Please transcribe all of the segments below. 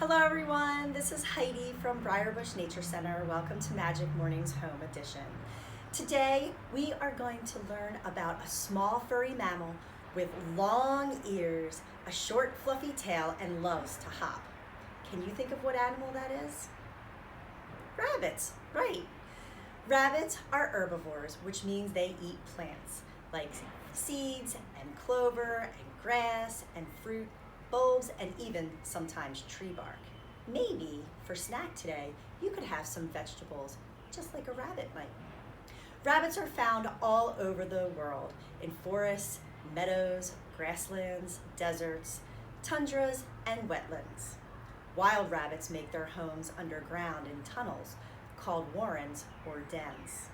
Hello everyone, this is Heidi from Briar Bush Nature Center. Welcome to Magic Mornings Home Edition. Today we are going to learn about a small furry mammal with long ears, a short fluffy tail, and loves to hop. Can you think of what animal that is? Rabbits, right. Rabbits are herbivores, which means they eat plants like seeds and clover and grass and fruit, bulbs, and even sometimes tree bark. Maybe for snack today, you could have some vegetables, just like a rabbit might. Rabbits are found all over the world, in forests, meadows, grasslands, deserts, tundras, and wetlands. Wild rabbits make their homes underground in tunnels called warrens or dens.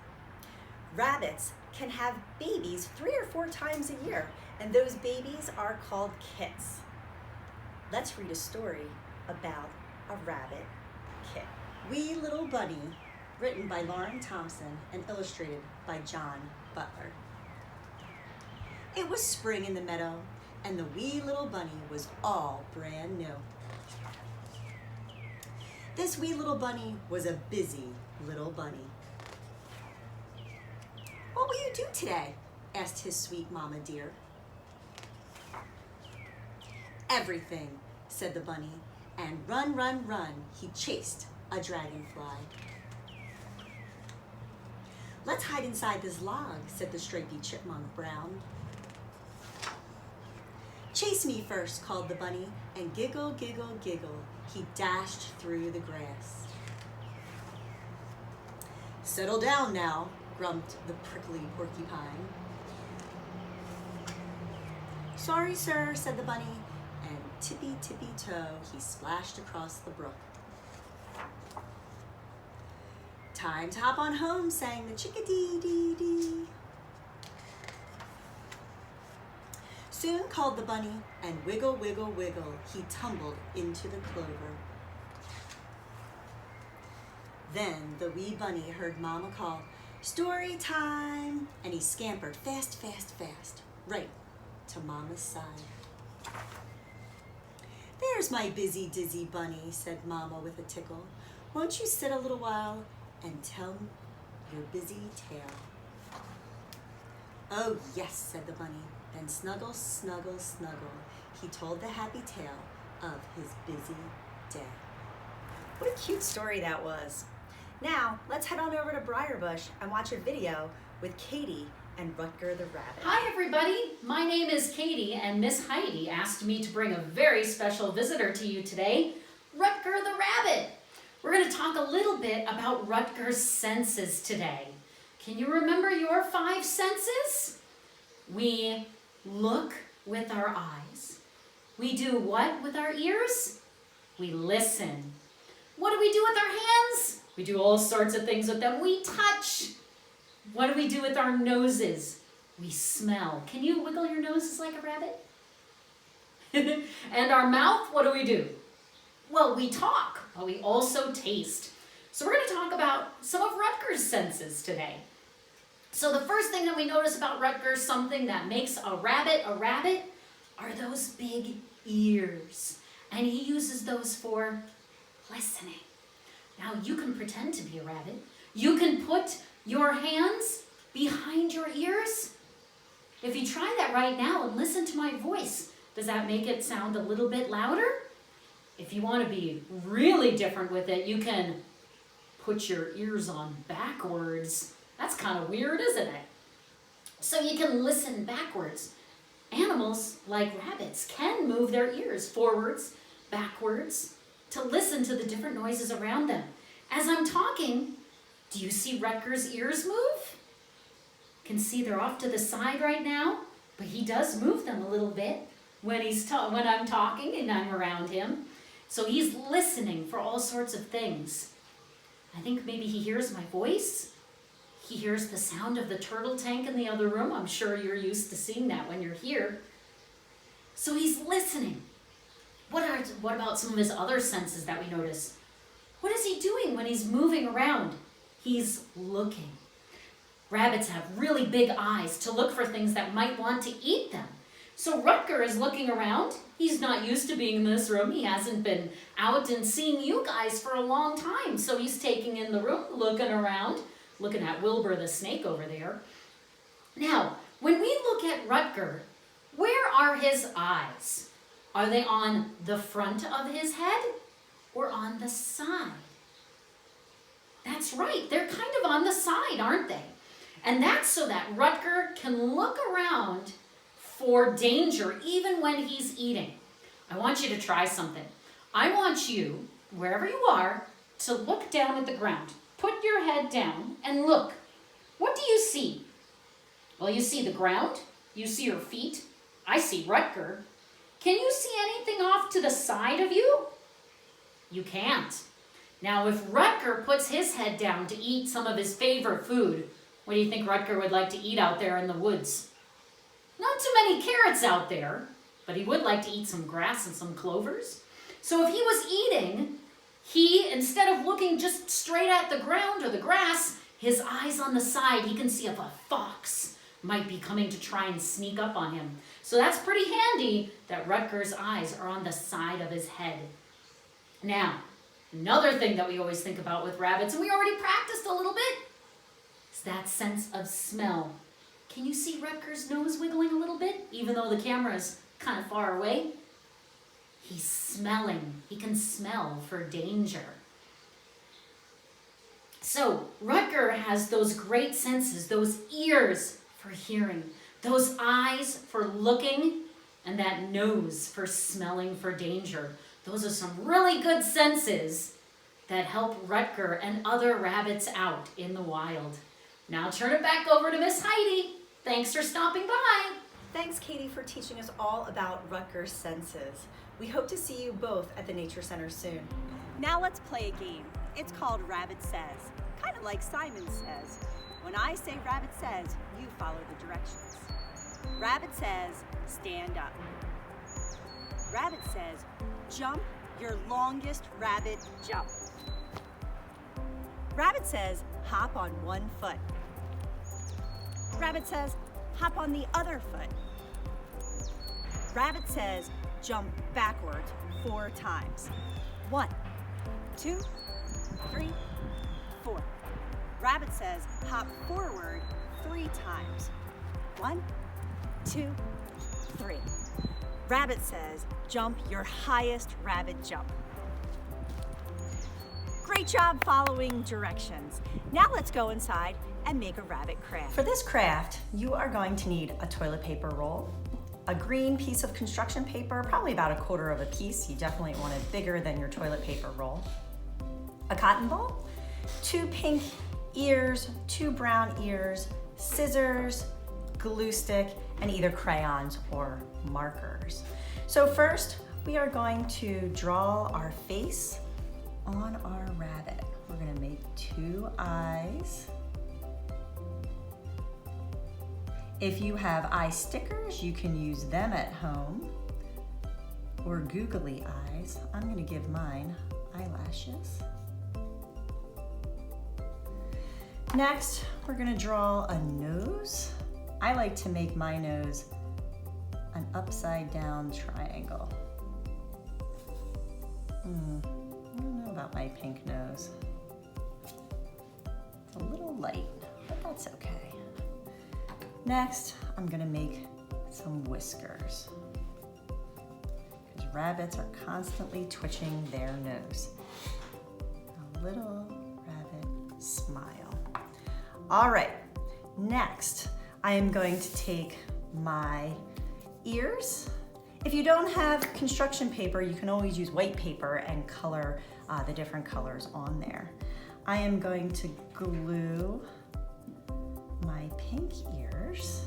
Rabbits can have babies 3 or 4 times a year, and those babies are called kits. Let's read a story about a rabbit kit. Wee Little Bunny, written by Lauren Thompson and illustrated by John Butler. It was spring in the meadow, and the wee little bunny was all brand new. This wee little bunny was a busy little bunny. "What will you do today?" asked his sweet mama dear. "Everything," said the bunny, and run, run, run, he chased a dragonfly. "Let's hide inside this log," said the stripy chipmunk brown. "Chase me first," called the bunny, and giggle, giggle, giggle, he dashed through the grass. "Settle down now," grumped the prickly porcupine. "Sorry, sir," said the bunny, and tippy, tippy toe, he splashed across the brook. "Time to hop on home," sang the chickadee-dee-dee. Soon called the bunny, and wiggle, wiggle, wiggle, he tumbled into the clover. Then the wee bunny heard Mama call, "Story time!" and he scampered fast, fast, fast, right to Mama's side. "There's my busy, dizzy bunny," said Mama with a tickle. "Won't you sit a little while and tell your busy tale?" "Oh, yes," said the bunny. Then snuggle, snuggle, snuggle, he told the happy tale of his busy day. What a cute story that was. Now, let's head on over to Briar Bush and watch a video with Katie and Rutger the Rabbit. Hi everybody, my name is Katie and Miss Heidi asked me to bring a very special visitor to you today, Rutger the Rabbit. We're going to talk a little bit about Rutger's senses today. Can you remember your 5 senses? We look with our eyes. We do what with our ears? We listen. What do we do with our hands? We do all sorts of things with them. We touch. What do we do with our noses? We smell. Can you wiggle your noses like a rabbit? And our mouth, what do? Well, we talk, but we also taste. So we're going to talk about some of Rutger's senses today. So the first thing that we notice about Rutger, something that makes a rabbit, are those big ears. And he uses those for listening. Now you can pretend to be a rabbit. You can put your hands behind your ears. If you try that right now and listen to my voice, does that make it sound a little bit louder? If you want to be really different with it, you can put your ears on backwards. That's kind of weird, isn't it? So you can listen backwards. Animals, like rabbits, can move their ears forwards, backwards, to listen to the different noises around them. As I'm talking, do you see Rutger's ears move? You can see they're off to the side right now, but he does move them a little bit when I'm talking and I'm around him. So he's listening for all sorts of things. I think maybe he hears my voice. He hears the sound of the turtle tank in the other room. I'm sure you're used to seeing that when you're here. So he's listening. What about some of his other senses that we notice? What is he doing when he's moving around? He's looking. Rabbits have really big eyes to look for things that might want to eat them. So Rutger is looking around. He's not used to being in this room. He hasn't been out and seeing you guys for a long time. So he's taking in the room, looking around, looking at Wilbur the snake over there. Now, when we look at Rutger, where are his eyes? Are they on the front of his head or on the side? That's right, they're kind of on the side, aren't they? And that's so that Rutger can look around for danger even when he's eating. I want you to try something. I want you, wherever you are, to look down at the ground. Put your head down and look. What do you see? Well, you see the ground. You see your feet. I see Rutger. Can you see anything off to the side of you? You can't. Now, if Rutger puts his head down to eat some of his favorite food, what do you think Rutger would like to eat out there in the woods? Not too many carrots out there, but he would like to eat some grass and some clovers. So if he was eating, instead of looking just straight at the ground or the grass, his eyes on the side, he can see if a fox might be coming to try and sneak up on him. So that's pretty handy that Rutger's eyes are on the side of his head. Now, another thing that we always think about with rabbits, and we already practiced a little bit, is that sense of smell. Can you see Rutger's nose wiggling a little bit, even though the camera is kind of far away? He's smelling. He can smell for danger. So Rutger has those great senses, those ears for hearing, those eyes for looking, and that nose for smelling for danger. Those are some really good senses that help Rutger and other rabbits out in the wild. Now turn it back over to Miss Heidi. Thanks for stopping by. Thanks, Katie, for teaching us all about Rutger's senses. We hope to see you both at the Nature Center soon. Now let's play a game. It's called Rabbit Says, kind of like Simon Says. When I say Rabbit Says, you follow the directions. Rabbit says, stand up. Rabbit says, jump your longest rabbit jump. Rabbit says, hop on one foot. Rabbit says, hop on the other foot. Rabbit says, jump backwards 4 times. 1, 2, 3, 4. Rabbit says, hop forward 3 times. 1, 2, 3. Rabbit says, jump your highest rabbit jump. Great job following directions. Now let's go inside and make a rabbit craft. For this craft, you are going to need a toilet paper roll, a green piece of construction paper, probably about 1/4 of a piece. You definitely want it bigger than your toilet paper roll. A cotton ball, 2 pink ears, 2 brown ears, scissors, glue stick, and either crayons or markers. So first, we are going to draw our face on our rabbit. We're gonna make 2 eyes. If you have eye stickers, you can use them at home, or googly eyes. I'm gonna give mine eyelashes. Next, we're gonna draw a nose. I like to make my nose an upside down triangle. I don't know about my pink nose. It's a little light, but that's okay. Next, I'm gonna make some whiskers, because rabbits are constantly twitching their nose. A little rabbit smile. All right, next, I am going to take my ears. If you don't have construction paper, you can always use white paper and color the different colors on there. I am going to glue my pink ears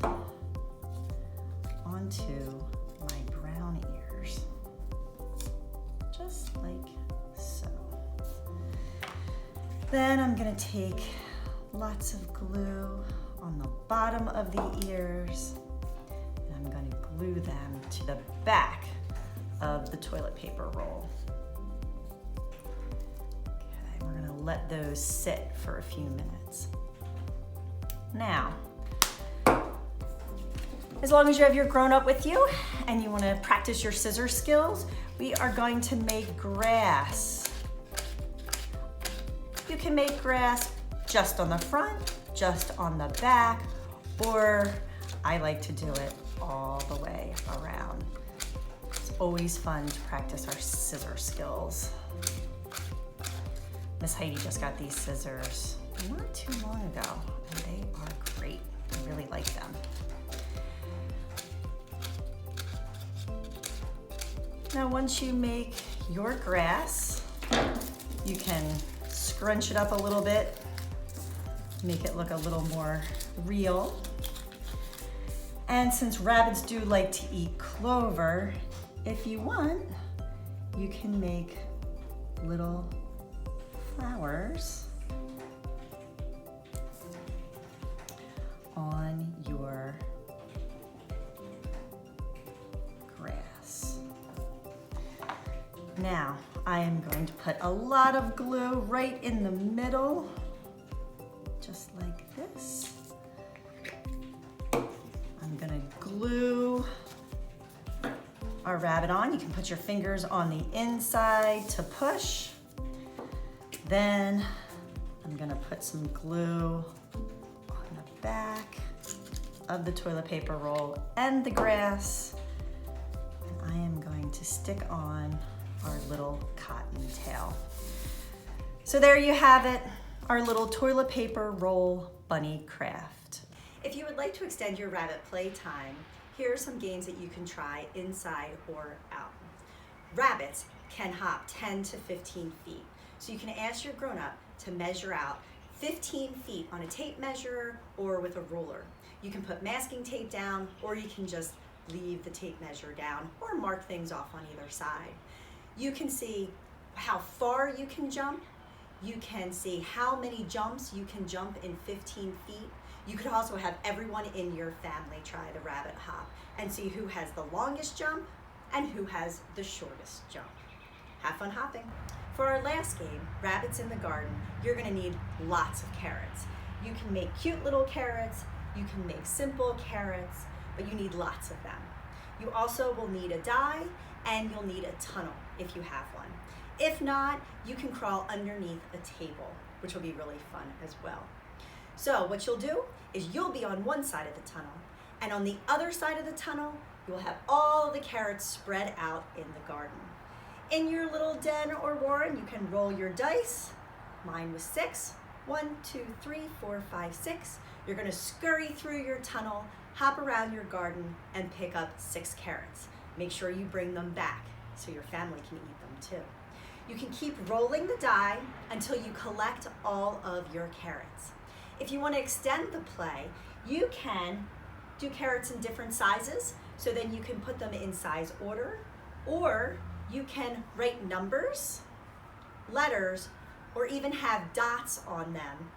onto my brown ears, just like so. Then I'm gonna take lots of glue on the bottom of the ears, and I'm going to glue them to the back of the toilet paper roll. Okay, we're going to let those sit for a few minutes. Now, As long as you have your grown-up with you and you want to practice your scissor skills, we are going to make grass. You can make grass just on the front, just on the back, or I like to do it all the way around. It's always fun to practice our scissor skills. Miss Heidi just got these scissors not too long ago, and they are great. I really like them. Now, once you make your grass, you can scrunch it up a little bit, make it look a little more real. And since rabbits do like to eat clover, if you want, you can make little flowers on your grass. Now, I am going to put a lot of glue right in the middle, just like this. I'm gonna glue our rabbit on. You can put your fingers on the inside to push. Then I'm gonna put some glue on the back of the toilet paper roll and the grass. And I am going to stick on our little cotton tail. So there you have it, our little toilet paper roll bunny craft. If you would like to extend your rabbit playtime, here are some games that you can try inside or out. Rabbits can hop 10 to 15 feet. So you can ask your grown-up to measure out 15 feet on a tape measure or with a ruler. You can put masking tape down, or you can just leave the tape measure down or mark things off on either side. You can see how far you can jump. You can see how many jumps you can jump in 15 feet. You could also have everyone in your family try the rabbit hop and see who has the longest jump and who has the shortest jump. Have fun hopping. For our last game, Rabbits in the Garden, you're gonna need lots of carrots. You can make cute little carrots, you can make simple carrots, but you need lots of them. You also will need a die, and you'll need a tunnel if you have one. If not, you can crawl underneath a table, which will be really fun as well. So what you'll do is you'll be on one side of the tunnel, and on the other side of the tunnel, you'll have all the carrots spread out in the garden. In your little den or warren, you can roll your dice. Mine was 6. 1, 2, 3, 4, 5, 6. You're gonna scurry through your tunnel, hop around your garden, and pick up 6 carrots. Make sure you bring them back so your family can eat them too. You can keep rolling the die until you collect all of your carrots. If you want to extend the play, you can do carrots in different sizes, so then you can put them in size order, or you can write numbers, letters, or even have dots on them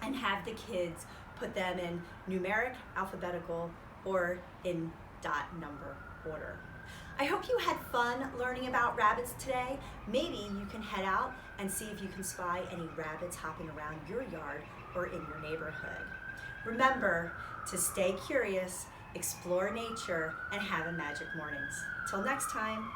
and have the kids put them in numeric, alphabetical, or in dot number order. I hope you had fun learning about rabbits today. Maybe you can head out and see if you can spy any rabbits hopping around your yard or in your neighborhood. Remember to stay curious, explore nature, and have a magic mornings. Till next time.